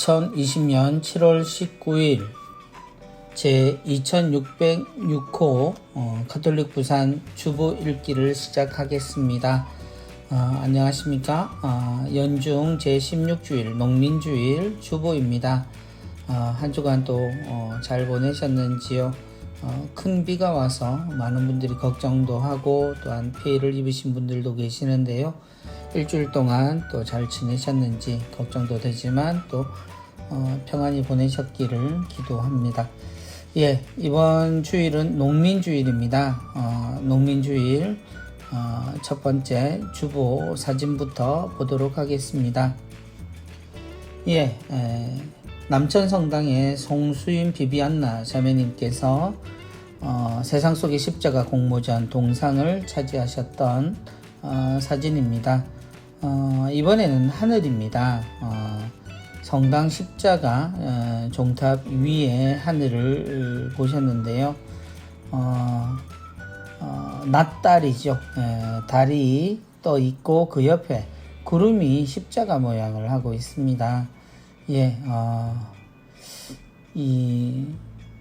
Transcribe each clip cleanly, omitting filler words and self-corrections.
2020년 7월 19일 제 2606호 가톨릭 부산 주보 읽기를 시작하겠습니다. 안녕하십니까. 연중 제16주일 농민주일 주보입니다. 한 주간 또 잘 보내셨는지요? 큰 비가 와서 많은 분들이 걱정도 하고 또한 피해를 입으신 분들도 계시는데요. 일주일 동안 또 잘 지내셨는지 걱정도 되지만 또 평안히 보내셨기를 기도합니다. 이번 주일은 농민주일입니다. 농민주일 첫 번째 주보 사진부터 보도록 하겠습니다. 남천성당의 송수인 비비안나 자매님께서 세상 속의 십자가 공모전 동상을 차지하셨던 사진입니다. 이번에는 하늘입니다. 성당 십자가 종탑 위에 하늘을 보셨는데요. 낮달이죠. 달이 떠 있고 그 옆에 구름이 십자가 모양을 하고 있습니다. 이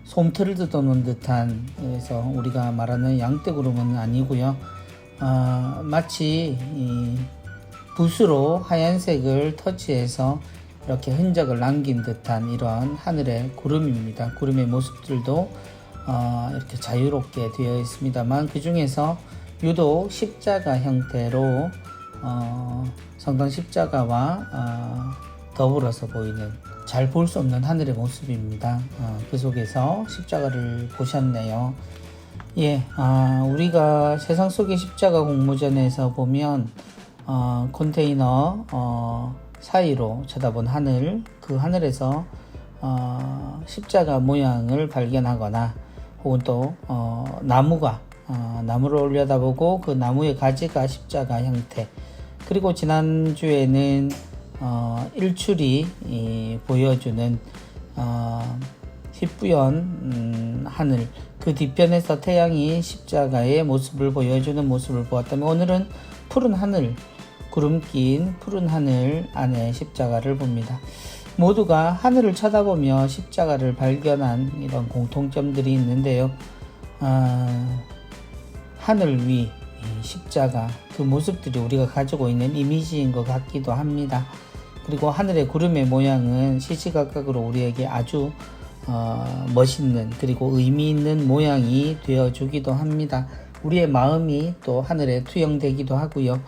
솜털을 뜯어놓은 듯한, 그래서 우리가 말하는 양떼구름은 아니고요. 마치 이 붓으로 하얀색을 터치해서 이렇게 흔적을 남긴 듯한 이런 하늘의 구름입니다. 구름의 모습들도 이렇게 자유롭게 되어 있습니다만, 그 중에서 유독 십자가 형태로 성당 십자가와 더불어서 보이는, 잘 볼 수 없는 하늘의 모습입니다. 그 속에서 십자가를 보셨네요. 우리가 세상 속의 십자가 공모전에서 보면 컨테이너 사이로 쳐다본 하늘, 그 하늘에서 십자가 모양을 발견하거나, 혹은 또 나무를 올려다보고 그 나무의 가지가 십자가 형태, 그리고 지난주에는 일출이 보여주는 희뿌연 하늘, 그 뒤편에서 태양이 십자가의 모습을 보여주는 모습을 보았다면, 오늘은 푸른 하늘, 구름 낀 푸른 하늘 안에 십자가를 봅니다. 모두가 하늘을 쳐다보며 십자가를 발견한 이런 공통점들이 있는데요. 하늘 위 십자가, 그 모습들이 우리가 가지고 있는 이미지인 것 같기도 합니다. 그리고 하늘의 구름의 모양은 시시각각으로 우리에게 아주 멋있는, 그리고 의미 있는 모양이 되어주기도 합니다. 우리의 마음이 또 하늘에 투영되기도 하고요.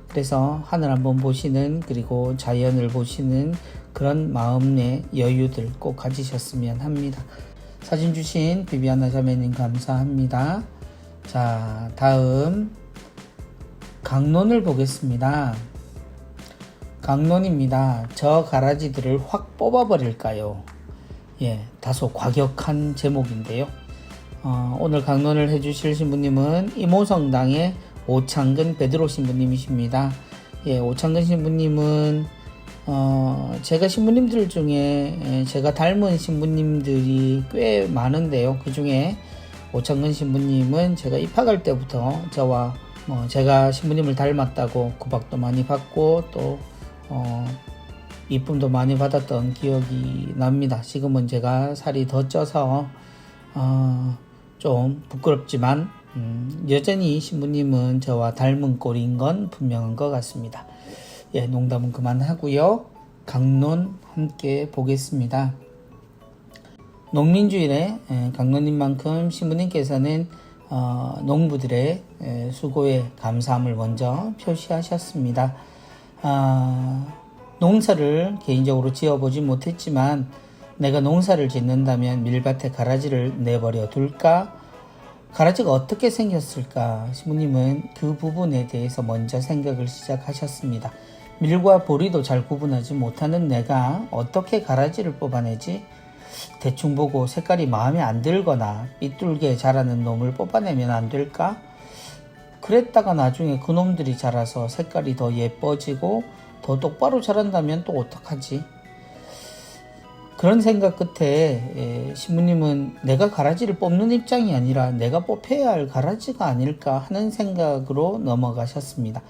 그래서 하늘 한번 보시는, 그리고 자연을 보시는 그런 마음의 여유들 꼭 가지셨으면 합니다. 사진 주신 비비안나 자매님 감사합니다. 자, 다음 강론을 보겠습니다. 강론입니다. 저 가라지들을 확 뽑아버릴까요? 다소 과격한 제목인데요. 오늘 강론을 해주실 신부님은 이모성당의 오창근 베드로 신부님이십니다. 오창근 신부님은 제가 신부님들 중에 제가 닮은 신부님들이 꽤 많은데요. 그 중에 오창근 신부님은 제가 입학할 때부터 저와 제가 신부님을 닮았다고 구박도 많이 받고 또 이쁨도 많이 받았던 기억이 납니다. 지금은 제가 살이 더 쪄서 좀 부끄럽지만 여전히 신부님은 저와 닮은 꼴인 건 분명한 것 같습니다. 농담은 그만하고요. 강론 함께 보겠습니다. 농민주일에 강론인 만큼 신부님께서는 농부들의 수고에 감사함을 먼저 표시하셨습니다. 농사를 개인적으로 지어보지 못했지만 내가 농사를 짓는다면 밀밭에 가라지를 내버려 둘까? 가라지가 어떻게 생겼을까? 신부님은 그 부분에 대해서 먼저 생각을 시작하셨습니다. 밀과 보리도 잘 구분하지 못하는 내가 어떻게 가라지를 뽑아내지? 대충 보고 색깔이 마음에 안 들거나 삐뚤게 자라는 놈을 뽑아내면 안 될까? 그랬다가 나중에 그 놈들이 자라서 색깔이 더 예뻐지고 더 똑바로 자란다면 또 어떡하지? 그런 생각 끝에 신부님은 내가 가라지를 뽑는 입장이 아니라 내가 뽑혀야 할 가라지가 아닐까 하는 생각으로 넘어가셨습니다.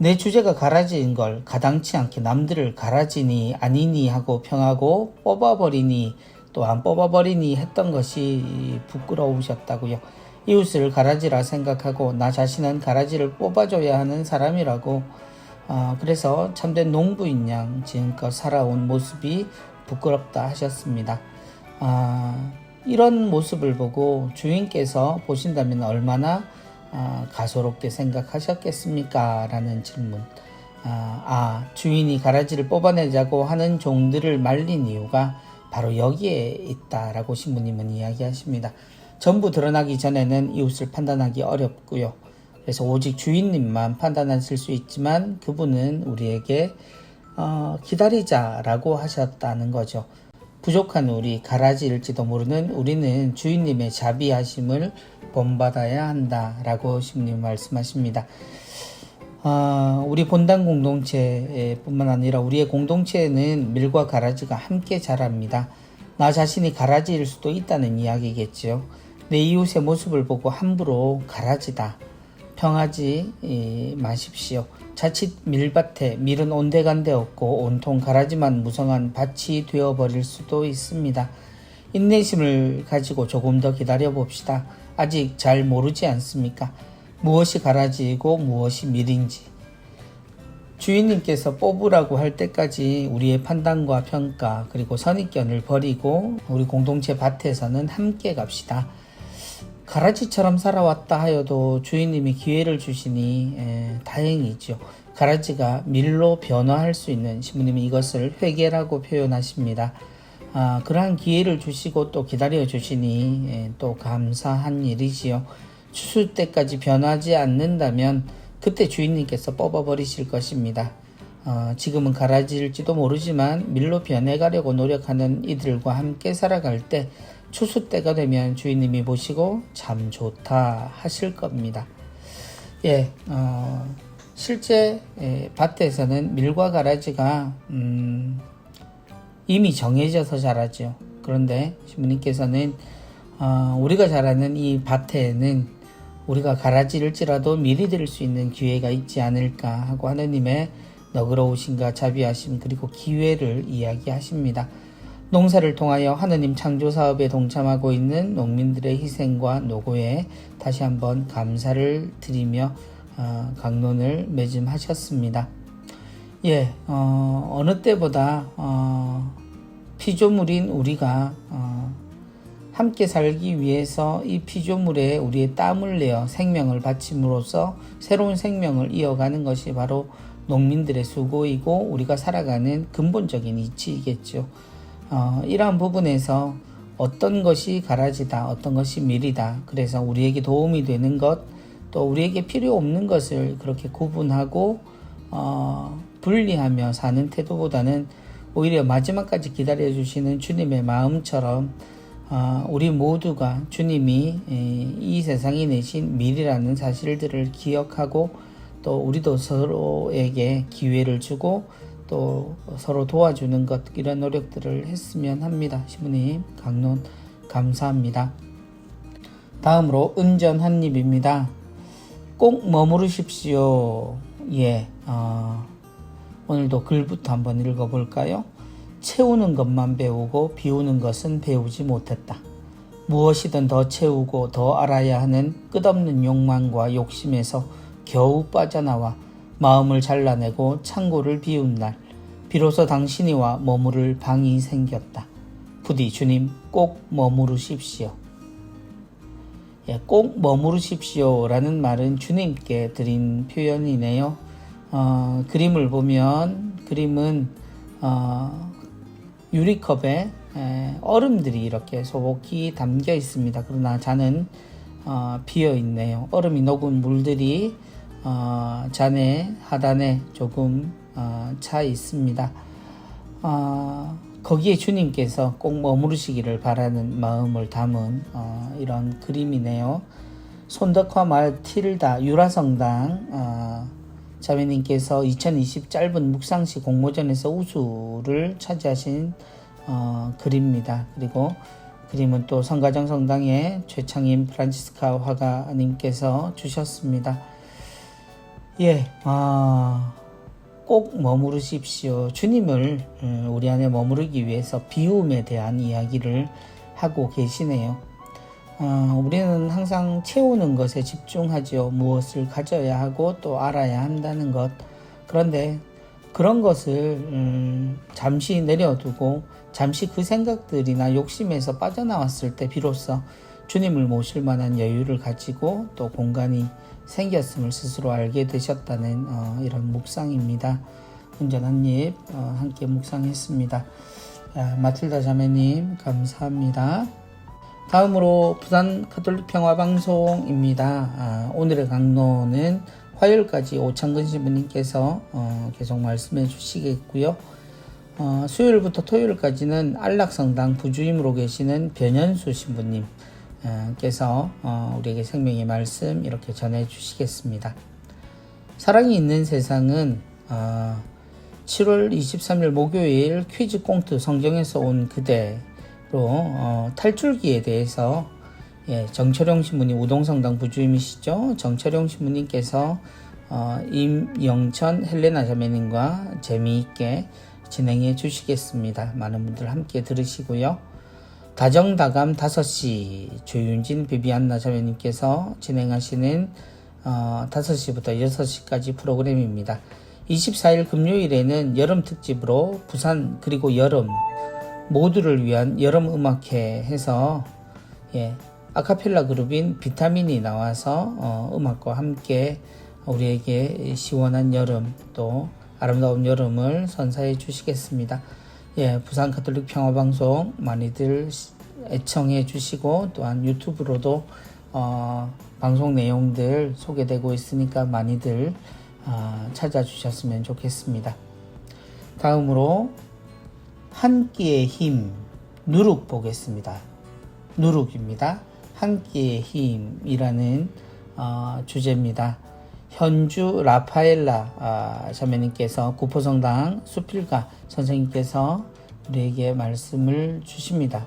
내 주제가 가라지인 걸 가당치 않게 남들을 가라지니 아니니 하고 평하고 뽑아버리니 또 안 뽑아버리니 했던 것이 부끄러우셨다고요. 이웃을 가라지라 생각하고 나 자신은 가라지를 뽑아줘야 하는 사람이라고 그래서 참된 농부인 양 지금껏 살아온 모습이 부끄럽다 하셨습니다. 이런 모습을 보고 주인께서 보신다면 얼마나 가소롭게 생각하셨겠습니까? 라는 질문. 주인이 가라지를 뽑아내자고 하는 종들을 말린 이유가 바로 여기에 있다라고 신부님은 이야기하십니다. 전부 드러나기 전에는 이웃을 판단하기 어렵고요. 그래서 오직 주인님만 판단하실 수 있지만 그분은 우리에게 기다리자라고 하셨다는 거죠. 부족한 우리, 가라지일지도 모르는 우리는 주인님의 자비하심을 본받아야 한다라고 신부님 말씀하십니다. 우리 본당 공동체뿐만 아니라 우리의 공동체에는 밀과 가라지가 함께 자랍니다. 나 자신이 가라지일 수도 있다는 이야기겠죠. 내 이웃의 모습을 보고 함부로 가라지다 평하지 마십시오. 자칫 밀밭에 밀은 온데간데 없고 온통 가라지만 무성한 밭이 되어버릴 수도 있습니다. 인내심을 가지고 조금 더 기다려 봅시다. 아직 잘 모르지 않습니까? 무엇이 가라지이고 무엇이 밀인지. 주인님께서 뽑으라고 할 때까지 우리의 판단과 평가 그리고 선입견을 버리고 우리 공동체 밭에서는 함께 갑시다. 가라지처럼 살아왔다 하여도 주인님이 기회를 주시니 다행이죠. 가라지가 밀로 변화할 수 있는 신부님이 이것을 회개라고 표현하십니다. 그러한 기회를 주시고 또 기다려 주시니 또 감사한 일이지요. 추수 때까지 변하지 않는다면 그때 주인님께서 뽑아버리실 것입니다. 지금은 가라지일지도 모르지만 밀로 변해가려고 노력하는 이들과 함께 살아갈 때 추수 때가 되면 주인님이 보시고 참 좋다 하실 겁니다. 실제 밭에서는 밀과 가라지가 이미 정해져서 자라죠. 그런데 신부님께서는 우리가 자라는 이 밭에는 우리가 가라지일지라도 밀이 될 수 있는 기회가 있지 않을까 하고 하느님의 너그러우심과 자비하심 그리고 기회를 이야기하십니다. 농사를 통하여 하느님 창조사업에 동참하고 있는 농민들의 희생과 노고에 다시 한번 감사를 드리며 강론을 매짐하셨습니다. 어느 때보다 피조물인 우리가 함께 살기 위해서 이 피조물에 우리의 땀을 내어 생명을 바침으로써 새로운 생명을 이어가는 것이 바로 농민들의 수고이고 우리가 살아가는 근본적인 이치이겠죠. 이러한 부분에서 어떤 것이 가라지다, 어떤 것이 밀이다. 그래서 우리에게 도움이 되는 것, 또 우리에게 필요 없는 것을 그렇게 구분하고 분리하며 사는 태도보다는 오히려 마지막까지 기다려주시는 주님의 마음처럼 우리 모두가 주님이 이 세상에 내신 밀이라는 사실들을 기억하고 또 우리도 서로에게 기회를 주고 또 서로 도와주는 것 이런 노력들을 했으면 합니다. 신부님 강론 감사합니다. 다음으로 은전 한입입니다. 꼭 머무르십시오. 오늘도 글부터 한번 읽어볼까요? 채우는 것만 배우고 비우는 것은 배우지 못했다. 무엇이든 더 채우고 더 알아야 하는 끝없는 욕망과 욕심에서 겨우 빠져나와 마음을 잘라내고 창고를 비운 날 비로소 당신이와 머무를 방이 생겼다. 부디 주님 꼭 머무르십시오. 꼭 머무르십시오 라는 말은 주님께 드린 표현이네요. 그림을 보면 그림은 유리컵에 얼음들이 이렇게 소복히 담겨 있습니다. 그러나 잔은 비어 있네요. 얼음이 녹은 물들이 잔의 하단에 조금 차 있습니다. 거기에 주님께서 꼭 머무르시기를 바라는 마음을 담은 이런 그림이네요. 손덕화 마틸다 유라성당 자매님께서 2020 짧은 묵상시 공모전에서 우수를 차지하신 글입니다. 그리고 그림은 또 성가정 성당의 최창임 프란치스카 화가님께서 주셨습니다. 예, 꼭 머무르십시오. 주님을 우리 안에 머무르기 위해서 비움에 대한 이야기를 하고 계시네요. 우리는 항상 채우는 것에 집중하지요. 무엇을 가져야 하고 또 알아야 한다는 것. 그런데 그런 것을 잠시 내려두고 잠시 그 생각들이나 욕심에서 빠져나왔을 때 비로소 주님을 모실 만한 여유를 가지고 또 공간이 생겼음을 스스로 알게 되셨다는 이런 묵상입니다. 운전 한입 함께 묵상했습니다. 마틸다 자매님 감사합니다. 다음으로 부산 가톨릭 평화방송입니다. 오늘의 강론은 화요일까지 오창근 신부님께서 계속 말씀해 주시겠고요. 수요일부터 토요일까지는 안락성당 부주임으로 계시는 변현수 신부님께서 우리에게 생명의 말씀 이렇게 전해 주시겠습니다. 사랑이 있는 세상은 7월 23일 목요일 퀴즈 꽁트 성경에서 온 그대로 탈출기에 대해서 정철용 신부님 우동성당 부주임이시죠. 정철용 신부님께서 임영천 헬레나 자매님과 재미있게 진행해 주시겠습니다. 많은 분들 함께 들으시고요. 다정다감 5시 조윤진 비비안나 자매님께서 진행하시는 5시부터 6시까지 프로그램입니다. 24일 금요일에는 여름 특집으로 부산 그리고 여름 모두를 위한 여름 음악회 해서 아카펠라 그룹인 비타민이 나와서 음악과 함께 우리에게 시원한 여름 또 아름다운 여름을 선사해 주시겠습니다. 부산 가톨릭 평화방송 많이들 애청해 주시고 또한 유튜브로도 방송 내용들 소개되고 있으니까 많이들 찾아주셨으면 좋겠습니다. 다음으로 한 끼의 힘 누룩 보겠습니다. 누룩입니다. 한 끼의 힘이라는 주제입니다. 현주 라파엘라 자매님께서 구포성당 수필가 선생님께서 우리에게 말씀을 주십니다.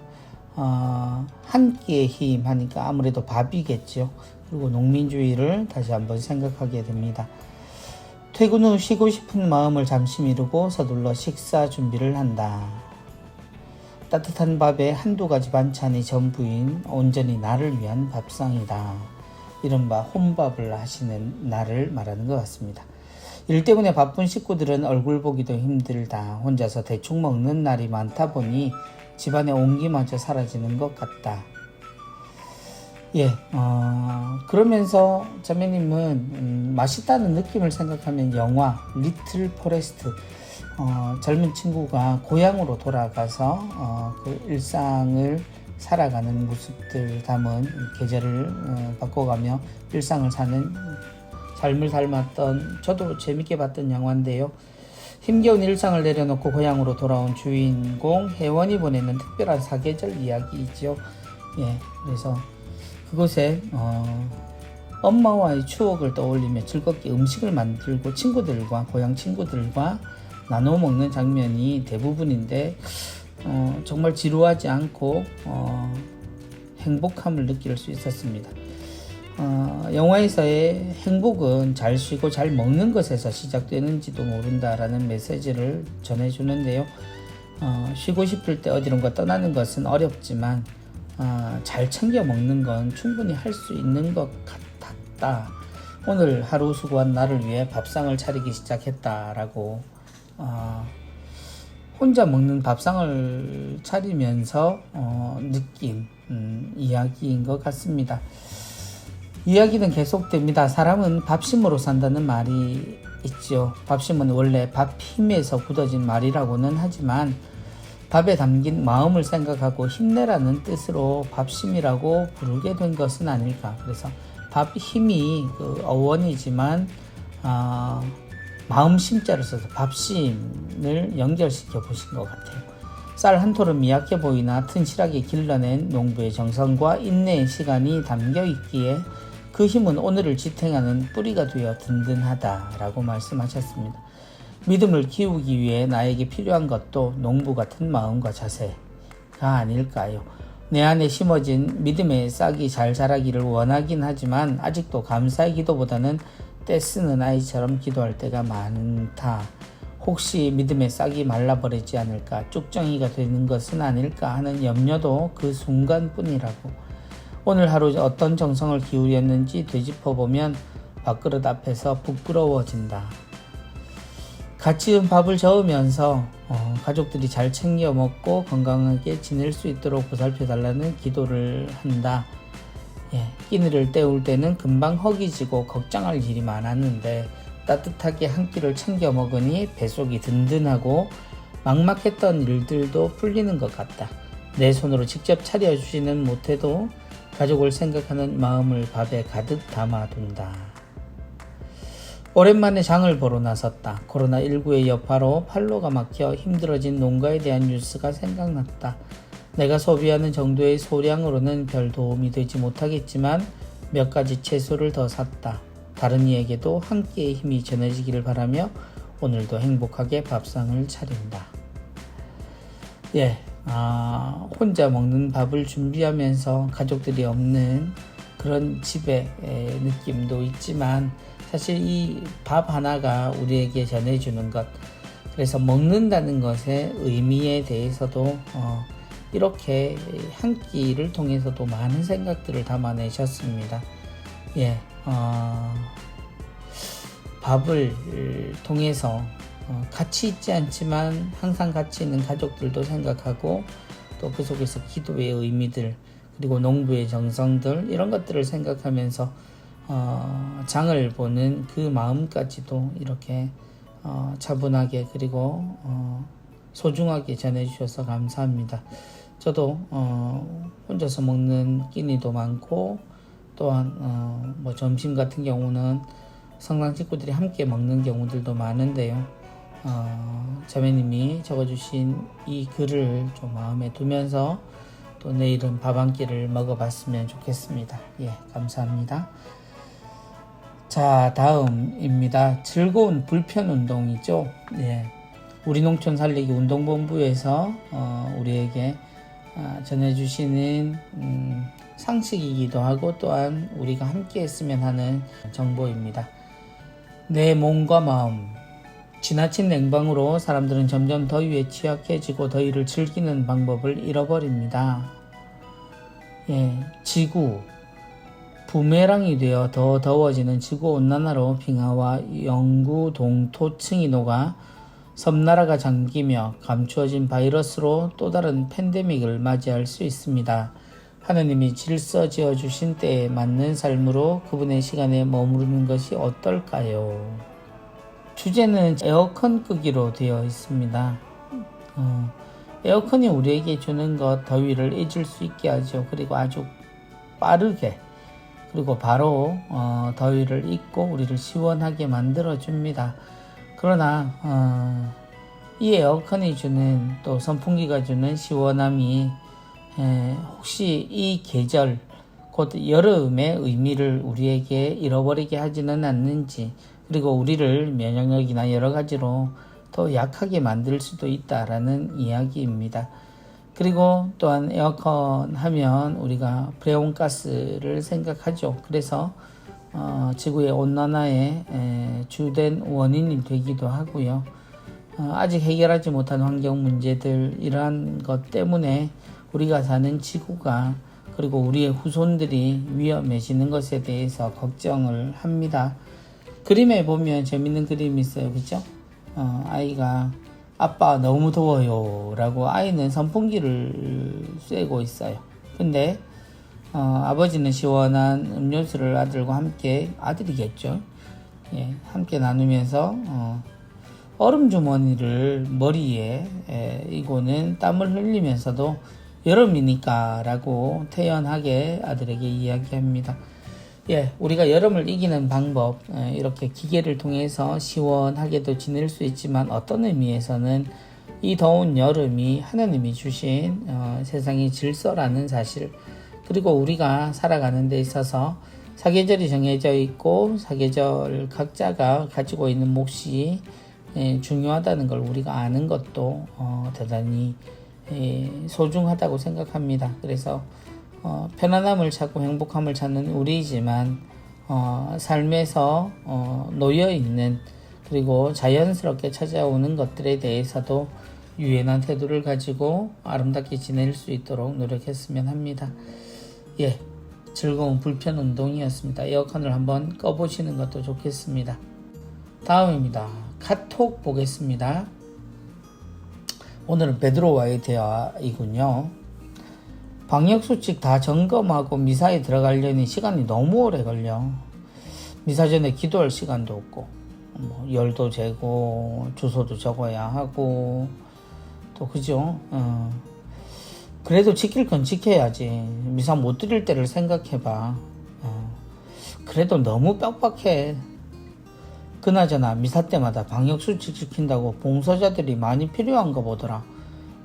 한 끼의 힘 하니까 아무래도 밥이겠죠. 그리고 농민주의를 다시 한번 생각하게 됩니다. 퇴근 후 쉬고 싶은 마음을 잠시 미루고 서둘러 식사 준비를 한다. 따뜻한 밥에 한두 가지 반찬이 전부인 온전히 나를 위한 밥상이다. 이른바 혼밥을 하시는 날을 말하는 것 같습니다. 일 때문에 바쁜 식구들은 얼굴 보기도 힘들다. 혼자서 대충 먹는 날이 많다 보니 집안의 온기마저 사라지는 것 같다. 그러면서 자매님은 맛있다는 느낌을 생각하면 영화 리틀 포레스트 젊은 친구가 고향으로 돌아가서 그 일상을 살아가는 모습들 담은 계절을 바꿔가며 일상을 사는 삶을 닮았던 저도 재밌게 봤던 영화인데요. 힘겨운 일상을 내려놓고 고향으로 돌아온 주인공 혜원이 보내는 특별한 사계절 이야기이죠. 그래서 그곳에 엄마와의 추억을 떠올리며 즐겁게 음식을 만들고 친구들과 고향 친구들과 나눠 먹는 장면이 대부분인데 정말 지루하지 않고 행복함을 느낄 수 있었습니다. 영화에서의 행복은 잘 쉬고 잘 먹는 것에서 시작되는지도 모른다라는 메시지를 전해주는데요. 쉬고 싶을 때 어디론가 떠나는 것은 어렵지만 잘 챙겨 먹는 건 충분히 할 수 있는 것 같았다. 오늘 하루 수고한 나를 위해 밥상을 차리기 시작했다라고 혼자 먹는 밥상을 차리면서 느낀 이야기인 것 같습니다. 이야기는 계속됩니다. 사람은 밥심으로 산다는 말이 있죠. 밥심은 원래 밥 힘에서 굳어진 말이라고는 하지만 밥에 담긴 마음을 생각하고 힘내라는 뜻으로 밥심이라고 부르게 된 것은 아닐까. 그래서 밥 힘이 그 어원이지만 마음 심자를 써서 밥심을 연결시켜 보신 것 같아요. 쌀 한 톨은 미약해 보이나 튼실하게 길러낸 농부의 정성과 인내의 시간이 담겨 있기에 그 힘은 오늘을 지탱하는 뿌리가 되어 든든하다라고 말씀하셨습니다. 믿음을 키우기 위해 나에게 필요한 것도 농부 같은 마음과 자세가 아닐까요? 내 안에 심어진 믿음의 싹이 잘 자라기를 원하긴 하지만 아직도 감사의 기도보다는 떼쓰는 아이처럼 기도할 때가 많다. 혹시 믿음의 싹이 말라버리지 않을까, 쭉정이가 되는 것은 아닐까 하는 염려도 그 순간뿐이라고. 오늘 하루 어떤 정성을 기울였는지 되짚어보면 밥그릇 앞에서 부끄러워진다. 같이 밥을 저으면서 가족들이 잘 챙겨 먹고 건강하게 지낼 수 있도록 보살펴달라는 기도를 한다. 끼니를 때울 때는 금방 허기지고 걱정할 일이 많았는데 따뜻하게 한 끼를 챙겨 먹으니 뱃속이 든든하고 막막했던 일들도 풀리는 것 같다. 내 손으로 직접 차려주지는 못해도 가족을 생각하는 마음을 밥에 가득 담아둔다. 오랜만에 장을 보러 나섰다. 코로나19의 여파로 판로가 막혀 힘들어진 농가에 대한 뉴스가 생각났다. 내가 소비하는 정도의 소량으로는 별 도움이 되지 못하겠지만 몇 가지 채소를 더 샀다. 다른 이에게도 한 끼의 힘이 전해지기를 바라며 오늘도 행복하게 밥상을 차린다. 혼자 먹는 밥을 준비하면서 가족들이 없는 그런 집의 느낌도 있지만 사실 이 밥 하나가 우리에게 전해주는 것, 그래서 먹는다는 것의 의미에 대해서도 이렇게 한 끼를 통해서도 많은 생각들을 담아내셨습니다. 밥을 통해서 같이 있지 않지만 항상 같이 있는 가족들도 생각하고 또 그 속에서 기도의 의미들, 그리고 농부의 정성들, 이런 것들을 생각하면서 장을 보는 그 마음까지도 이렇게 차분하게 그리고 소중하게 전해주셔서 감사합니다. 저도 혼자서 먹는 끼니도 많고, 또한 점심 같은 경우는 성당 식구들이 함께 먹는 경우들도 많은데요. 자매님이 적어주신 이 글을 좀 마음에 두면서 또 내일은 밥 한 끼를 먹어봤으면 좋겠습니다. 감사합니다. 자, 다음입니다. 즐거운 불편 운동이죠. 우리 농촌 살리기 운동본부에서 우리에게 전해주시는 상식이기도 하고 또한 우리가 함께 했으면 하는 정보입니다. 내 몸과 마음. 지나친 냉방으로 사람들은 점점 더위에 취약해지고 더위를 즐기는 방법을 잃어버립니다. 지구. 부메랑이 되어 더 더워지는 지구온난화로 빙하와 영구 동토층이 녹아 섬나라가 잠기며 감추어진 바이러스로 또 다른 팬데믹을 맞이할 수 있습니다. 하느님이 질서 지어주신 때에 맞는 삶으로 그분의 시간에 머무르는 것이 어떨까요? 주제는 에어컨 끄기로 되어 있습니다. 에어컨이 우리에게 주는 것, 더위를 잊을 수 있게 하죠. 그리고 아주 빠르게 그리고 바로 더위를 잊고 우리를 시원하게 만들어줍니다. 그러나 이 에어컨이 주는, 또 선풍기가 주는 시원함이 혹시 이 계절, 곧 여름의 의미를 우리에게 잃어버리게 하지는 않는지, 그리고 우리를 면역력이나 여러 가지로 더 약하게 만들 수도 있다라는 이야기입니다. 그리고 또한 에어컨 하면 우리가 프레온가스를 생각하죠. 그래서 지구의 온난화의 주된 원인이 되기도 하고요. 아직 해결하지 못한 환경 문제들, 이러한 것 때문에 우리가 사는 지구가, 그리고 우리의 후손들이 위험해지는 것에 대해서 걱정을 합니다. 그림에 보면 재밌는 그림이 있어요. 그죠? 아이가 아빠 너무 더워요 라고, 아이는 선풍기를 쐬고 있어요. 근데 아버지는 시원한 음료수를 아들과 함께, 아들이겠죠, 함께 나누면서 얼음 주머니를 머리에 이고는 땀을 흘리면서도 여름이니까 라고 태연하게 아들에게 이야기합니다. 우리가 여름을 이기는 방법, 이렇게 기계를 통해서 시원하게도 지낼 수 있지만 어떤 의미에서는 이 더운 여름이 하나님이 주신 세상의 질서라는 사실, 그리고 우리가 살아가는 데 있어서 사계절이 정해져 있고 사계절 각자가 가지고 있는 몫이 중요하다는 걸 우리가 아는 것도 대단히 소중하다고 생각합니다. 그래서 편안함을 찾고 행복함을 찾는 우리이지만 삶에서 놓여 있는 그리고 자연스럽게 찾아오는 것들에 대해서도 유연한 태도를 가지고 아름답게 지낼 수 있도록 노력했으면 합니다. 예, 즐거운 불편 운동이었습니다. 에어컨을 한번 꺼보시는 것도 좋겠습니다. 다음입니다. 카톡 보겠습니다. 오늘은 베드로와의 대화이군요. 방역수칙 다 점검하고 미사에 들어가려니 시간이 너무 오래 걸려. 미사 전에 기도할 시간도 없고 열도 재고 주소도 적어야 하고 또 그죠? 그래도 지킬 건 지켜야지. 미사 못 드릴 때를 생각해봐. 그래도 너무 빡빡해. 그나저나 미사 때마다 방역수칙 지킨다고 봉사자들이 많이 필요한가 보더라.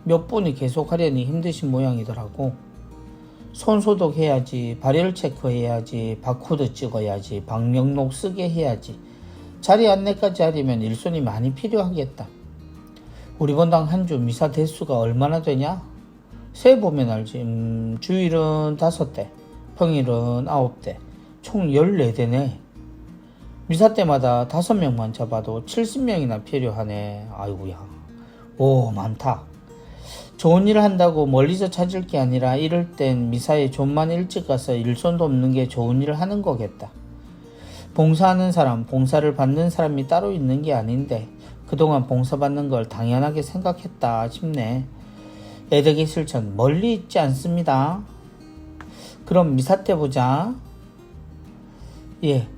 몇 분이 계속 하려니 힘드신 모양이더라고. 손 소독해야지, 발열 체크해야지, 바코드 찍어야지, 방역록 쓰게 해야지. 자리 안내까지 하려면 일손이 많이 필요하겠다. 우리 본당 한 주 미사 대수가 얼마나 되냐? 세 보면 알지. 주일은 5대, 평일은 9대, 총 14대네. 미사 때마다 5명만 잡아도 70명이나 필요하네. 아이고야. 오, 많다. 좋은 일을 한다고 멀리서 찾을 게 아니라 이럴 땐 미사에 좀만 일찍 가서 일손 돕는 게 좋은 일을 하는 거겠다. 봉사하는 사람, 봉사를 받는 사람이 따로 있는 게 아닌데 그동안 봉사받는 걸 당연하게 생각했다 싶네. 애덕의 실천 멀리 있지 않습니다. 그럼 미사 때 보자. 예,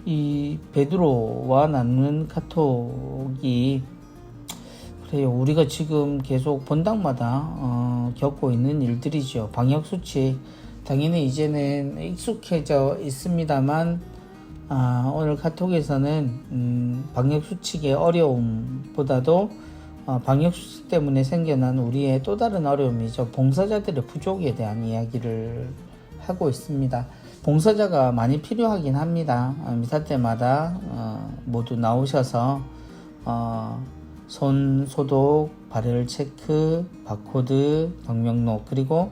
이 베드로와 나누는 카톡이 그래요. 우리가 지금 계속 본당마다 겪고 있는 일들이죠. 방역수칙 당연히 이제는 익숙해져 있습니다만 오늘 카톡에서는 방역수칙의 어려움보다도 방역수칙 때문에 생겨난 우리의 또 다른 어려움이죠. 봉사자들의 부족에 대한 이야기를 하고 있습니다. 봉사자가 많이 필요하긴 합니다. 미사 때마다 모두 나오셔서 손 소독, 발열 체크, 바코드, 방명록 그리고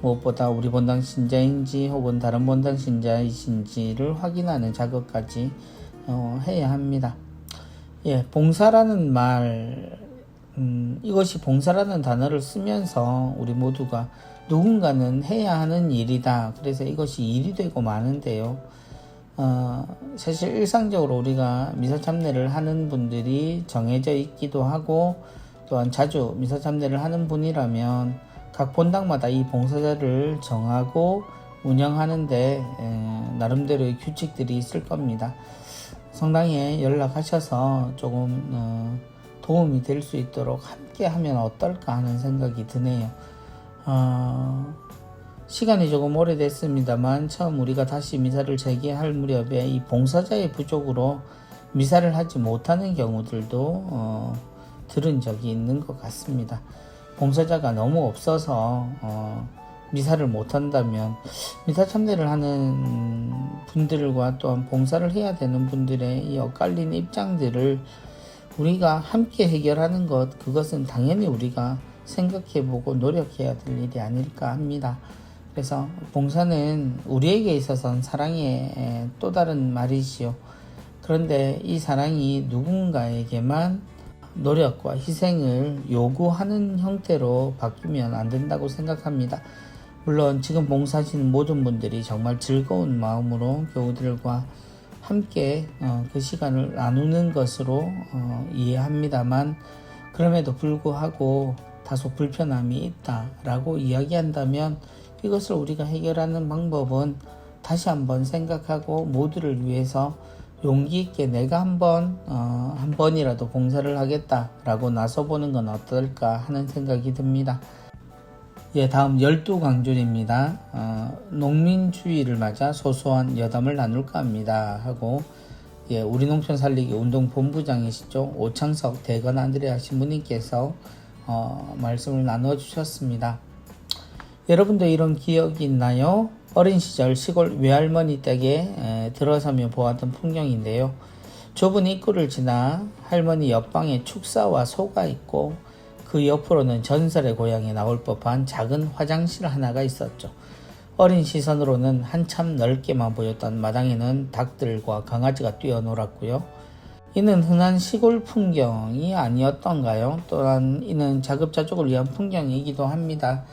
무엇보다 우리 본당 신자인지 혹은 다른 본당 신자이신지를 확인하는 작업까지 해야 합니다. 예, 봉사라는 말, 이것이 봉사라는 단어를 쓰면서 우리 모두가 누군가는 해야 하는 일이다. 그래서 이것이 일이 되고 마는데요. 사실 일상적으로 우리가 미사 참례를 하는 분들이 정해져 있기도 하고 또한 자주 미사 참례를 하는 분이라면 각 본당마다 이 봉사자를 정하고 운영하는데 나름대로의 규칙들이 있을 겁니다. 성당에 연락하셔서 조금 도움이 될 수 있도록 함께 하면 어떨까 하는 생각이 드네요. 시간이 조금 오래됐습니다만 처음 우리가 다시 미사를 재개할 무렵에 이 봉사자의 부족으로 미사를 하지 못하는 경우들도 들은 적이 있는 것 같습니다. 봉사자가 너무 없어서 미사를 못한다면 미사 참배를 하는 분들과 또한 봉사를 해야 되는 분들의 이 엇갈린 입장들을 우리가 함께 해결하는 것, 그것은 당연히 우리가 생각해보고 노력해야 될 일이 아닐까 합니다. 그래서 봉사는 우리에게 있어서는 사랑의 또 다른 말이지요. 그런데 이 사랑이 누군가에게만 노력과 희생을 요구하는 형태로 바뀌면 안 된다고 생각합니다. 물론 지금 봉사하시는 모든 분들이 정말 즐거운 마음으로 교우들과 함께 그 시간을 나누는 것으로 이해합니다만 그럼에도 불구하고 다소 불편함이 있다라고 이야기한다면 이것을 우리가 해결하는 방법은 다시 한번 생각하고 모두를 위해서 용기 있게 내가 한 번이라도 봉사를 하겠다라고 나서보는 건 어떨까 하는 생각이 듭니다. 예, 다음 12강줄입니다. 농민주의를 맞아 소소한 여담을 나눌까 합니다. 하고, 예, 우리 농촌 살리기 운동본부장이시죠. 오창석 대건 안드레아 신부님께서 말씀을 나눠주셨습니다. 여러분도 이런 기억이 있나요? 어린 시절 시골 외할머니 댁에 들어서며 보았던 풍경인데요. 좁은 입구를 지나 할머니 옆방에 축사와 소가 있고 그 옆으로는 전설의 고향에 나올 법한 작은 화장실 하나가 있었죠. 어린 시선으로는 한참 넓게만 보였던 마당에는 닭들과 강아지가 뛰어놀았고요. 이는 흔한 시골 풍경이 아니었던가요? 또한 이는 자급자족을 위한 풍경이기도 합니다.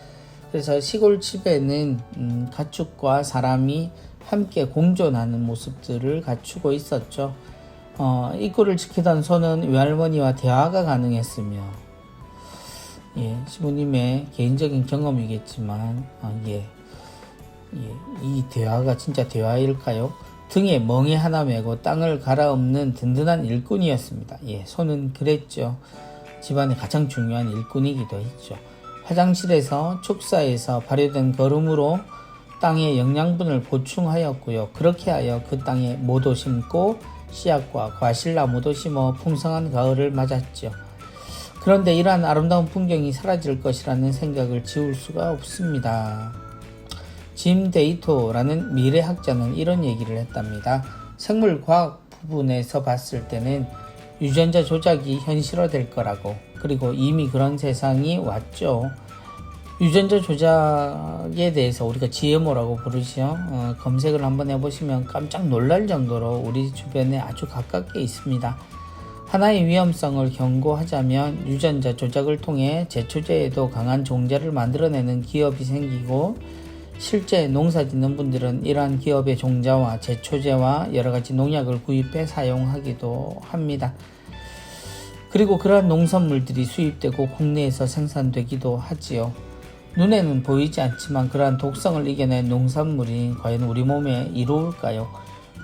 그래서 시골 집에는 가축과 사람이 함께 공존하는 모습들을 갖추고 있었죠. 입구를 지키던 소는 외할머니와 대화가 가능했으며, 시부님의 개인적인 경험이겠지만, 이 대화가 진짜 대화일까요? 등에 멍에 하나 메고 땅을 갈아엎는 든든한 일꾼이었습니다. 소는 그랬죠. 집안의 가장 중요한 일꾼이기도 했죠. 화장실에서 축사에서 발효된 거름으로 땅의 영양분을 보충하였고요. 그렇게 하여 그 땅에 모도 심고 씨앗과 과실나무도 심어 풍성한 가을을 맞았죠. 그런데 이러한 아름다운 풍경이 사라질 것이라는 생각을 지울 수가 없습니다. 짐 데이토라는 미래학자는 이런 얘기를 했답니다. 생물과학 부분에서 봤을 때는 유전자 조작이 현실화될 거라고, 그리고 이미 그런 세상이 왔죠. 유전자 조작에 대해서 우리가 GMO라고 부르죠. 검색을 한번 해보시면 깜짝 놀랄 정도로 우리 주변에 아주 가깝게 있습니다. 하나의 위험성을 경고하자면 유전자 조작을 통해 제초제에도 강한 종자를 만들어내는 기업이 생기고, 실제 농사 짓는 분들은 이러한 기업의 종자와 제초제와 여러가지 농약을 구입해 사용하기도 합니다. 그리고 그러한 농산물들이 수입되고 국내에서 생산되기도 하지요. 눈에는 보이지 않지만 그러한 독성을 이겨낸 농산물이 과연 우리 몸에 이로울까요?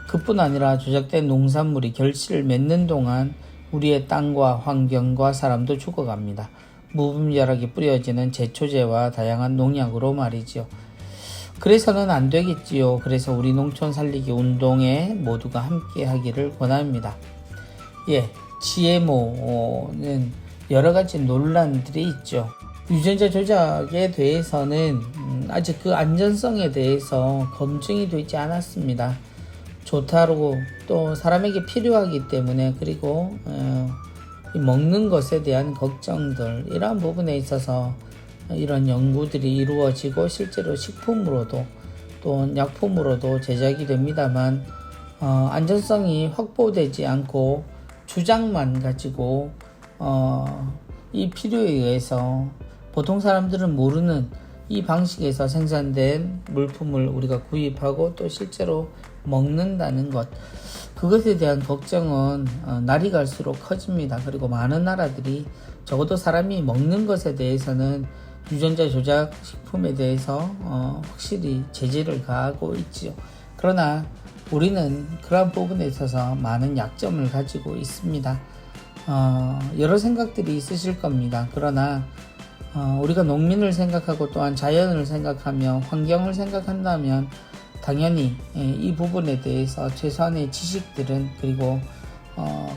그뿐 아니라 조작된 농산물이 결실을 맺는 동안 우리의 땅과 환경과 사람도 죽어갑니다. 무분별하게 뿌려지는 제초제와 다양한 농약으로 말이지요. 그래서는 안 되겠지요. 그래서 우리 농촌 살리기 운동에 모두가 함께 하기를 권합니다. GMO는 여러 가지 논란들이 있죠. 유전자 조작에 대해서는 아직 그 안전성에 대해서 검증이 되지 않았습니다. 좋다고 또 사람에게 필요하기 때문에, 그리고 먹는 것에 대한 걱정들, 이러한 부분에 있어서 이런 연구들이 이루어지고 실제로 식품으로도 또 약품으로도 제작이 됩니다만, 안전성이 확보되지 않고 주장만 가지고 이 필요에 의해서 보통 사람들은 모르는 이 방식에서 생산된 물품을 우리가 구입하고 또 실제로 먹는다는 것, 그것에 대한 걱정은 날이 갈수록 커집니다. 그리고 많은 나라들이 적어도 사람이 먹는 것에 대해서는 유전자 조작 식품에 대해서 확실히 제재를 가하고 있지요. 그러나 우리는 그러한 부분에 있어서 많은 약점을 가지고 있습니다. 여러 생각들이 있으실 겁니다. 그러나 우리가 농민을 생각하고 또한 자연을 생각하며 환경을 생각한다면 당연히 이 부분에 대해서 최소한의 지식들은, 그리고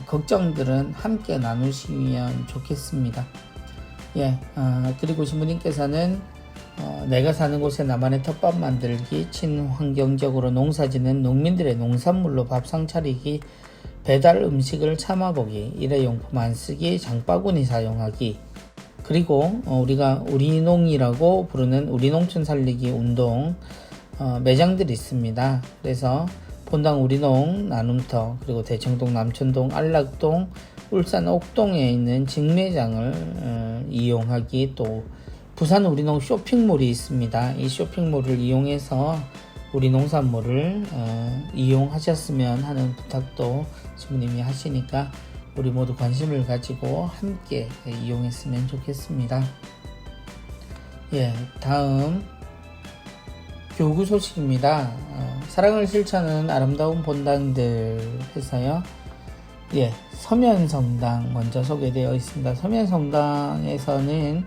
걱정들은 함께 나누시면 좋겠습니다. 그리고 신부님께서는 내가 사는 곳에 나만의 텃밭 만들기, 친환경적으로 농사짓는 농민들의 농산물로 밥상 차리기, 배달 음식을 참아보기, 일회용품 안 쓰기, 장바구니 사용하기, 그리고 우리가 우리농이라고 부르는 우리농촌 살리기 운동 매장들이 있습니다. 그래서 본당 우리농 나눔터, 그리고 대청동, 남천동, 안락동, 울산 옥동에 있는 직매장을 이용하기, 또 부산 우리농 쇼핑몰이 있습니다. 이 쇼핑몰을 이용해서 우리 농산물을 이용하셨으면 하는 부탁도 신부님이 하시니까 우리 모두 관심을 가지고 함께 이용했으면 좋겠습니다. 다음 교구 소식입니다. 사랑을 실천하는 아름다운 본당들 해서요. 서면성당 먼저 소개되어 있습니다. 서면성당에서는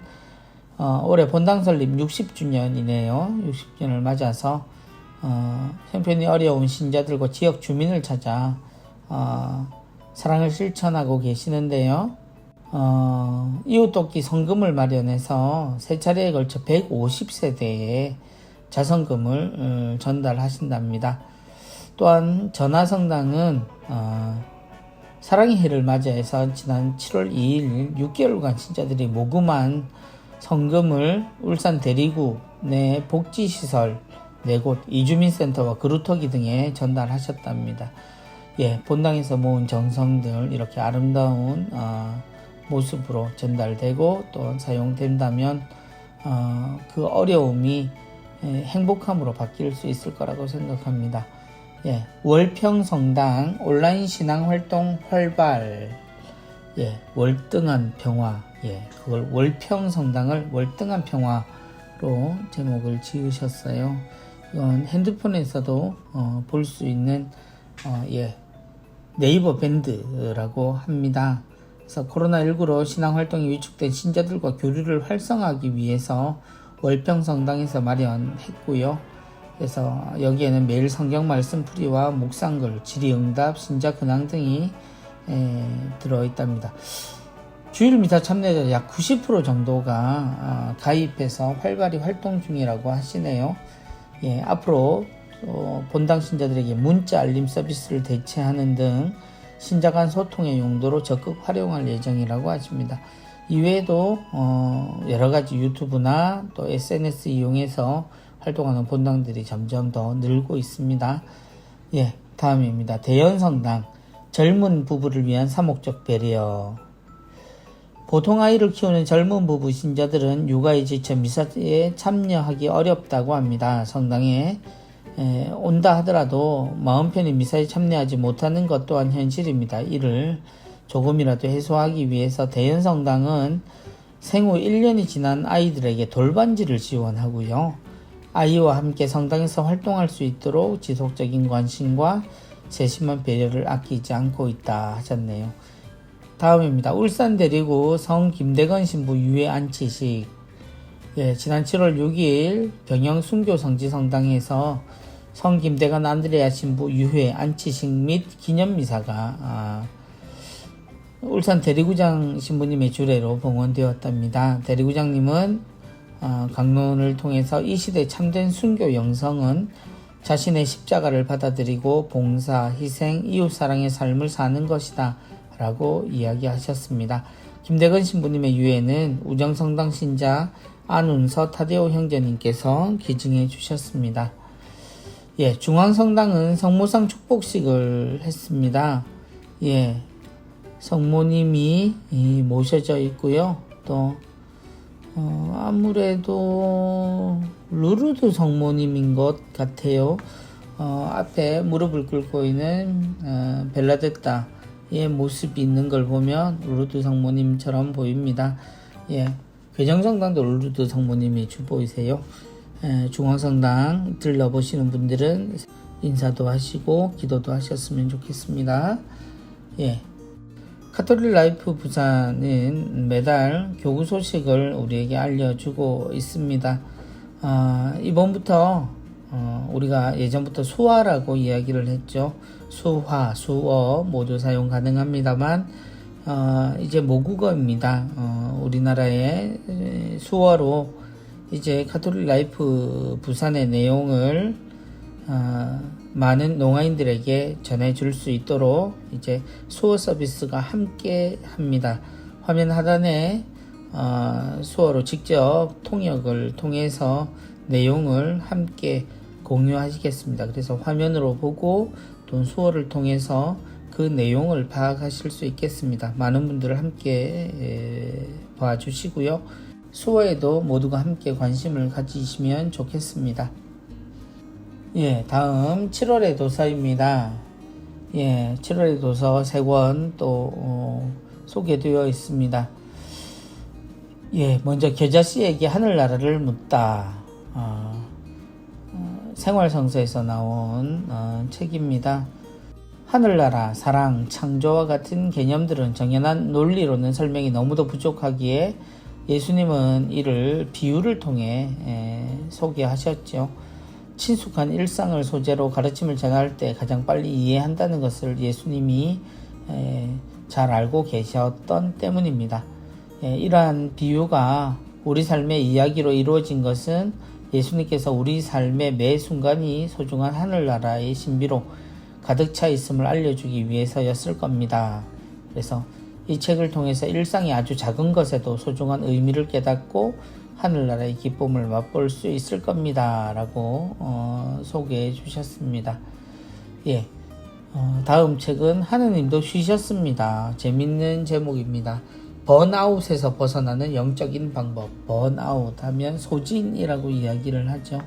올해 본당 설립 60주년이네요. 60주년을 맞아서 형편이 어려운 신자들과 지역 주민을 찾아 사랑을 실천하고 계시는데요. 이웃돕기 성금을 마련해서 세 차례에 걸쳐 150세대에 자선금을 전달하신답니다. 또한 전하성당은 사랑의 해를 맞이해서 지난 7월 2일 6개월간 신자들이 모금한 성금을 울산 대리구 내 복지시설 4곳 이주민센터와 그루터기 등에 전달하셨답니다. 예, 본당에서 모은 정성들 이렇게 아름다운 모습으로 전달되고 또 사용된다면 그 어려움이 행복함으로 바뀔 수 있을 거라고 생각합니다. 예, 월평성당 온라인 신앙 활동 활발. 예, 월등한 평화. 예, 그걸 월평성당을 월등한 평화로 제목을 지으셨어요. 이건 핸드폰에서도 볼 수 있는 예, 네이버 밴드라고 합니다. 그래서 코로나19로 신앙 활동이 위축된 신자들과 교류를 활성화하기 위해서 월평성당에서 마련했고요. 그래서 여기에는 매일 성경 말씀 풀이와 묵상글, 질의응답, 신자 근황 등이 들어있답니다. 주일 미사 참여자 약 90% 정도가 가입해서 활발히 활동 중이라고 하시네요. 예, 앞으로 본당 신자들에게 문자 알림 서비스를 대체하는 등 신자 간 소통의 용도로 적극 활용할 예정이라고 하십니다. 이외에도 여러가지 유튜브나 또 SNS 이용해서 활동하는 본당들이 점점 더 늘고 있습니다. 예, 다음입니다. 대연성당 젊은 부부를 위한 사목적 배려. 보통 아이를 키우는 젊은 부부 신자들은 육아에 지쳐 미사에 참여하기 어렵다고 합니다. 성당에 온다 하더라도 마음 편히 미사에 참여하지 못하는 것 또한 현실입니다. 이를 조금이라도 해소하기 위해서 대연성당은 생후 1년이 지난 아이들에게 돌반지를 지원하고요. 아이와 함께 성당에서 활동할 수 있도록 지속적인 관심과 세심한 배려를 아끼지 않고 있다 하셨네요. 다음입니다. 울산 대리구 성 김대건 신부 유해 안치식. 예, 지난 7월 6일 병영 순교 성지 성당에서 성 김대건 안드레아 신부 유해 안치식 및 기념미사가 울산 대리구장 신부님의 주례로 봉헌되었답니다. 대리구장님은 강론을 통해서 이 시대 참된 순교 영성은 자신의 십자가를 받아들이고 봉사, 희생, 이웃사랑의 삶을 사는 것이다 라고 이야기하셨습니다. 김대건 신부님의 유해는 우정성당 신자 안운서 타데오 형제님께서 기증해 주셨습니다. 예, 중앙성당은 성모상 축복식을 했습니다. 예, 성모님이 모셔져 있고요. 또 아무래도 루르드 성모님인 것 같아요. 앞에 무릎을 꿇고 있는 벨라데타의 모습이 있는 걸 보면 루르드 성모님처럼 보입니다. 예, 괴정성당도 루르드 성모님이 보이세요. 중앙성당 들러보시는 분들은 인사도 하시고 기도도 하셨으면 좋겠습니다. 예, 카톨릭 라이프 부산은 매달 교구 소식을 우리에게 알려주고 있습니다. 이번부터 우리가 예전부터 수화라고 이야기를 했죠. 수화, 수어 모두 사용 가능합니다만 이제 모국어입니다. 우리나라의 수어로 이제 카톨릭 라이프 부산의 내용을 많은 농아인들에게 전해줄 수 있도록 이제 수어 서비스가 함께 합니다. 화면 하단에 수어로 직접 통역을 통해서 내용을 함께 공유하시겠습니다. 그래서 화면으로 보고 또 수어를 통해서 그 내용을 파악하실 수 있겠습니다. 많은 분들 함께 봐주시고요. 수어에도 모두가 함께 관심을 가지시면 좋겠습니다. 예, 다음 7월의 도서입니다. 예, 7월의 도서 3권 또 소개되어 있습니다. 예, 먼저 겨자씨에게 하늘나라를 묻다. 생활성서에서 나온 책입니다. 하늘나라, 사랑, 창조와 같은 개념들은 정연한 논리로는 설명이 너무도 부족하기에 예수님은 이를 비유를 통해 소개하셨죠. 친숙한 일상을 소재로 가르침을 전할 때 가장 빨리 이해한다는 것을 예수님이 잘 알고 계셨던 때문입니다. 이러한 비유가 우리 삶의 이야기로 이루어진 것은 예수님께서 우리 삶의 매 순간이 소중한 하늘나라의 신비로 가득 차 있음을 알려주기 위해서였을 겁니다. 그래서 이 책을 통해서 일상의 아주 작은 것에도 소중한 의미를 깨닫고 하늘나라의 기쁨을 맛볼 수 있을 겁니다. 라고 소개해 주셨습니다. 예, 다음 책은 하느님도 쉬셨습니다. 재밌는 제목입니다. 번아웃에서 벗어나는 영적인 방법. 번아웃 하면 소진이라고 이야기를 하죠.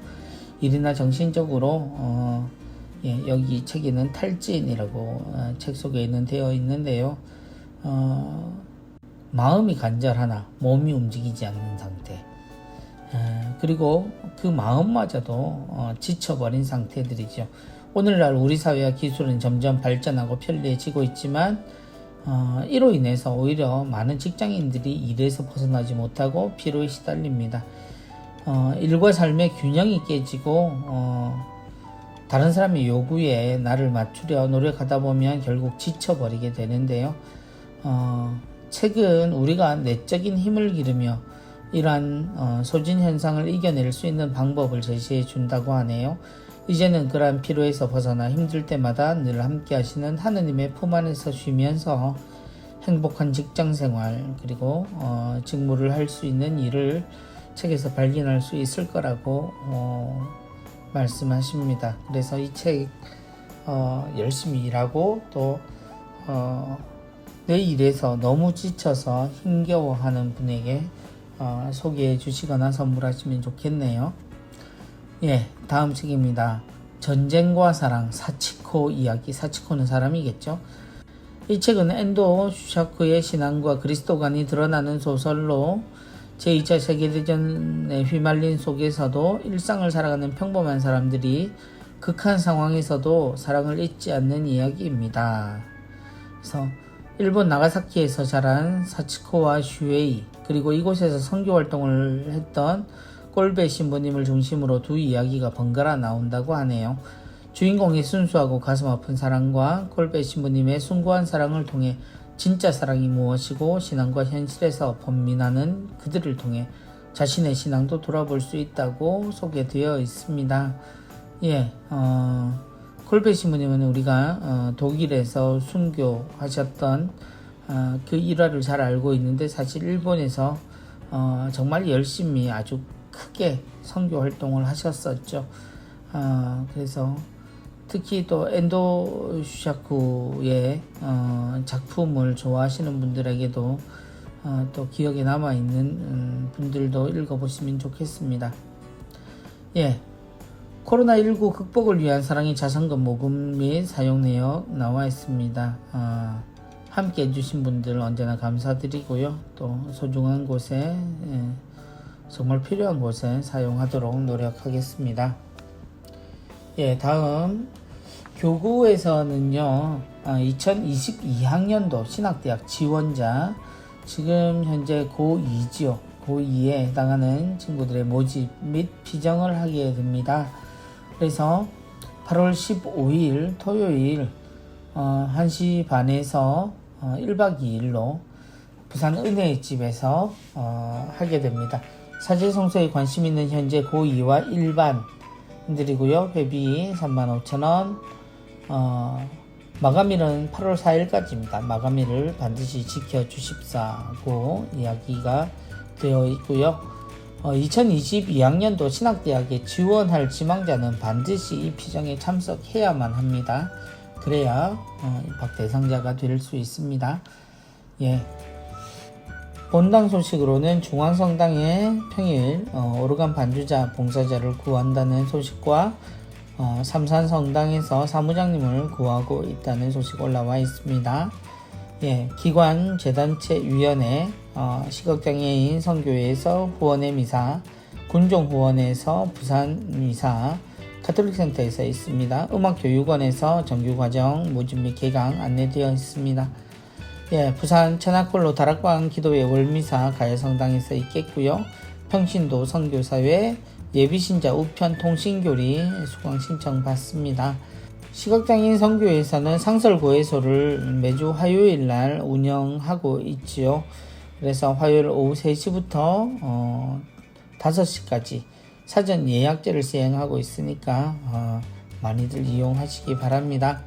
일이나 정신적으로 여기 책에는 탈진이라고 책 속에는 되어 있는데요. 마음이 간절하나 몸이 움직이지 않는 상태, 그리고 그 마음마저도 지쳐버린 상태들이죠. 오늘날 우리 사회와 기술은 점점 발전하고 편리해지고 있지만 이로 인해서 오히려 많은 직장인들이 일에서 벗어나지 못하고 피로에 시달립니다. 일과 삶의 균형이 깨지고 다른 사람의 요구에 나를 맞추려 노력하다 보면 결국 지쳐버리게 되는데요. 책은 우리가 내적인 힘을 기르며 이러한 소진 현상을 이겨낼 수 있는 방법을 제시해 준다고 하네요. 이제는 그러한 피로에서 벗어나 힘들 때마다 늘 함께 하시는 하느님의 품 안에서 쉬면서 행복한 직장생활 그리고 직무를 할 수 있는 일을 책에서 발견할 수 있을 거라고 말씀하십니다. 그래서 이 책 열심히 일하고 또 내 일에서 너무 지쳐서 힘겨워하는 분에게 소개해 주시거나 선물하시면 좋겠네요. 예, 다음 책입니다. 전쟁과 사랑, 사치코 이야기. 사치코는 사람이겠죠. 이 책은 엔도 슈샤크의 신앙과 그리스도관이 드러나는 소설로 제2차 세계대전에 휘말린 속에서도 일상을 살아가는 평범한 사람들이 극한 상황에서도 사랑을 잊지 않는 이야기입니다. 그래서 일본 나가사키에서 자란 사치코와 슈에이, 그리고 이곳에서 선교 활동을 했던 꼴베 신부님을 중심으로 두 이야기가 번갈아 나온다고 하네요. 주인공의 순수하고 가슴 아픈 사랑과 꼴베 신부님의 숭고한 사랑을 통해 진짜 사랑이 무엇이고 신앙과 현실에서 번민하는 그들을 통해 자신의 신앙도 돌아볼 수 있다고 소개되어 있습니다. 예, 콜베 신부님은 우리가 독일에서 순교하셨던 그 일화를 잘 알고 있는데 사실 일본에서 정말 열심히 아주 크게 선교 활동을 하셨었죠. 그래서 특히 또 엔도 슈샤쿠의 작품을 좋아하시는 분들에게도 또 기억에 남아있는 분들도 읽어보시면 좋겠습니다. 예, 코로나19 극복을 위한 사랑의 자선금 모금 및 사용 내역 나와 있습니다. 함께 해주신 분들 언제나 감사드리고요. 또 소중한 곳에 정말 필요한 곳에 사용하도록 노력하겠습니다. 예, 다음 교구에서는요 2022학년도 신학대학 지원자, 지금 현재 고2지요. 고2에 해당하는 친구들의 모집 및 피정을 하게 됩니다. 그래서 8월 15일 토요일 1시 반에서 1박 2일로 부산 은혜의 집에서 하게 됩니다. 사제성서에 관심 있는 현재 고2와 일반인들이고요. 회비 35,000원, 마감일은 8월 4일까지입니다. 마감일을 반드시 지켜주십사고 이야기가 되어 있고요. 2022학년도 신학대학에 지원할 지망자는 반드시 이 피정에 참석해야만 합니다. 그래야 입학 대상자가 될 수 있습니다. 예. 본당 소식으로는 중앙성당에 평일 오르간 반주자 봉사자를 구한다는 소식과 삼산성당에서 사무장님을 구하고 있다는 소식 올라와 있습니다. 예, 기관 재단체위원회, 시각장애인 선교회에서 후원의 미사, 군종후원에서 부산미사, 가톨릭센터에서 있습니다. 음악교육원에서 정규과정 모집 및 개강 안내되어 있습니다. 예, 부산 천안골로 다락방 기도회 월미사 가야성당에서 있겠고요. 평신도 선교사회 예비신자 우편 통신교리 수강 신청 받습니다. 시각장애인 선교회에서는 상설고해소를 매주 화요일 날 운영하고 있지요. 그래서 화요일 오후 3시부터 5시까지 사전 예약제를 시행하고 있으니까 많이들 이용하시기 바랍니다.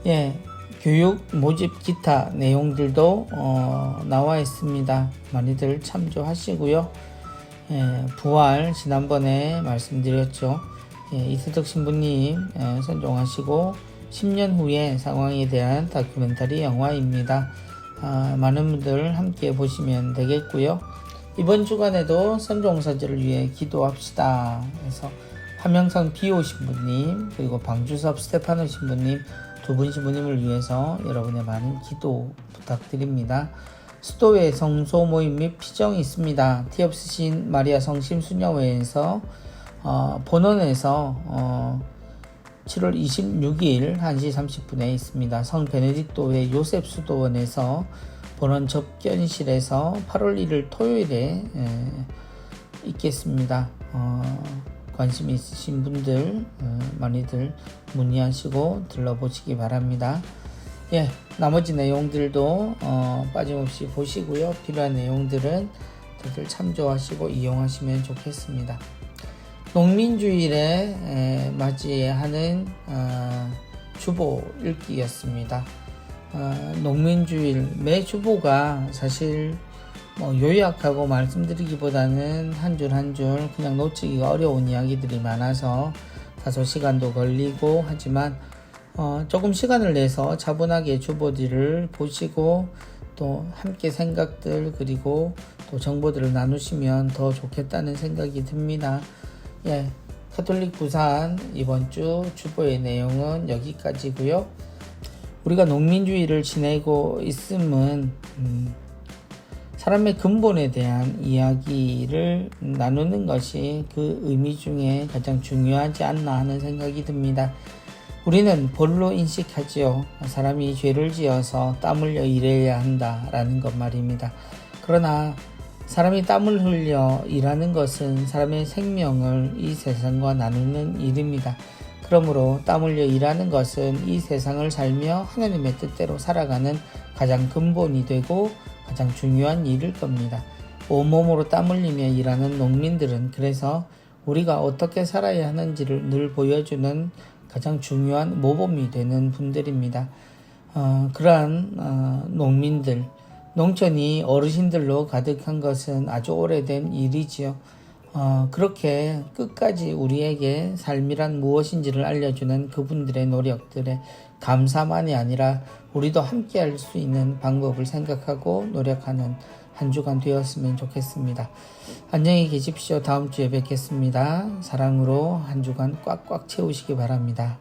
예, 교육 모집 기타 내용들도 나와 있습니다. 많이들 참조하시고요. 부활 지난번에 말씀드렸죠. 이세덕 신부님 선종하시고 10년 후의 상황에 대한 다큐멘터리 영화입니다. 많은 분들 함께 보시면 되겠고요. 이번 주간에도 선종사제를 위해 기도합시다. 그래서 화명산 비오 신부님 그리고 방주섭 스테파노 신부님 두 분 신부님을 위해서 여러분의 많은 기도 부탁드립니다. 수도회 성소 모임 및 피정이 있습니다. 티 없으신 마리아 성심 수녀회에서 본원에서 7월 26일 1시 30분에 있습니다. 성 베네딕토회 요셉 수도원에서 본원 접견실에서 8월 1일 토요일에 있겠습니다. 관심 있으신 분들 많이들 문의하시고 들러보시기 바랍니다. 나머지 내용들도 빠짐없이 보시고요. 필요한 내용들은 다들 참조하시고 이용하시면 좋겠습니다. 농민주일에 맞이하는 주보 읽기였습니다. 농민주일 매 주보가 사실 요약하고 말씀드리기보다는 한 줄 한 줄 그냥 놓치기가 어려운 이야기들이 많아서 다소 시간도 걸리고 하지만 조금 시간을 내서 차분하게 주보들을 보시고 또 함께 생각들 그리고 또 정보들을 나누시면 더 좋겠다는 생각이 듭니다. 가톨릭 부산 이번 주 주보의 내용은 여기까지고요. 우리가 농민주의를 지내고 있음은 사람의 근본에 대한 이야기를 나누는 것이 그 의미 중에 가장 중요하지 않나 하는 생각이 듭니다. 우리는 본로 인식하지요. 사람이 죄를 지어서 땀 흘려 일해야 한다라는 것 말입니다. 그러나 사람이 땀을 흘려 일하는 것은 사람의 생명을 이 세상과 나누는 일입니다. 그러므로 땀 흘려 일하는 것은 이 세상을 살며 하나님의 뜻대로 살아가는 가장 근본이 되고 가장 중요한 일일 겁니다. 온몸으로 땀 흘리며 일하는 농민들은 그래서 우리가 어떻게 살아야 하는지를 늘 보여주는 가장 중요한 모범이 되는 분들입니다. 그러한 농민들, 농촌이 어르신들로 가득한 것은 아주 오래된 일이지요. 그렇게 끝까지 우리에게 삶이란 무엇인지를 알려주는 그분들의 노력들에 감사만이 아니라 우리도 함께 할 수 있는 방법을 생각하고 노력하는 한 주간 되었으면 좋겠습니다. 안녕히 계십시오. 다음 주에 뵙겠습니다. 사랑으로 한 주간 꽉꽉 채우시기 바랍니다.